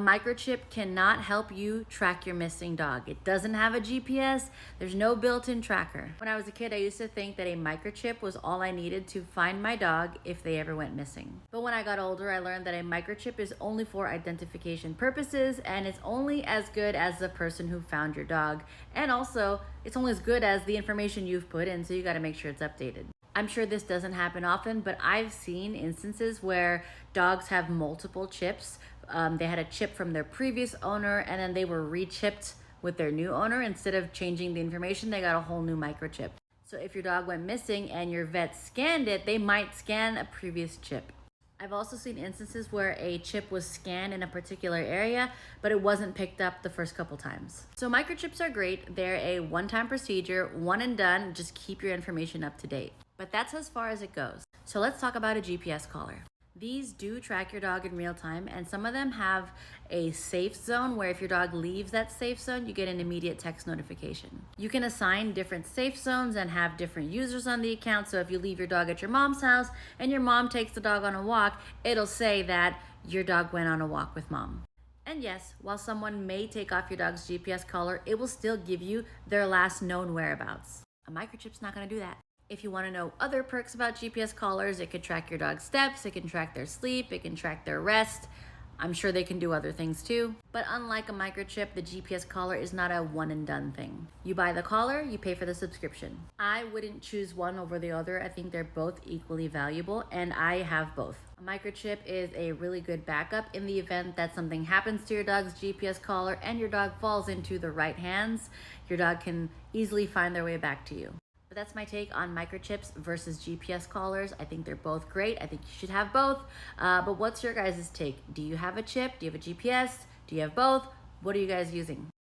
microchip cannot help you track your missing dog. It doesn't have a GPS. There's no built-in tracker. When I was a kid, I used to think that a microchip was all I needed to find my dog if they ever went missing. But when I got older, I learned that a microchip is only for identification purposes, and it's only as good as the person who found your dog. And also, it's only as good as the information you've put in, so you gotta make sure it's updated. I'm sure this doesn't happen often, but I've seen instances where dogs have multiple chips. They had a chip from their previous owner and then they were re-chipped with their new owner. Instead of changing the information, they got a whole new microchip. So if your dog went missing and your vet scanned it, they might scan a previous chip. I've also seen instances where a chip was scanned in a particular area, but it wasn't picked up the first couple times. So microchips are great. They're a one-time procedure, one and done. Just keep your information up to date. But that's as far as it goes. So let's talk about a GPS collar. These do track your dog in real time, and some of them have a safe zone where if your dog leaves that safe zone, you get an immediate text notification. You can assign different safe zones and have different users on the account. So if you leave your dog at your mom's house and your mom takes the dog on a walk, it'll say that your dog went on a walk with mom. And yes, while someone may take off your dog's GPS collar, it will still give you their last known whereabouts. A microchip's not gonna do that. If you want to know other perks about GPS collars, it could track your dog's steps, it can track their sleep, it can track their rest. I'm sure they can do other things too. But unlike a microchip, the GPS collar is not a one and done thing. You buy the collar, you pay for the subscription. I wouldn't choose one over the other. I think they're both equally valuable, and I have both. A microchip is a really good backup in the event that something happens to your dog's GPS collar and your dog falls into the right hands. Your dog can easily find their way back to you. But that's my take on microchips versus GPS collars. I think they're both great. I think you should have both. But what's your guys' take? Do you have a chip? Do you have a GPS? Do you have both? What are you guys using?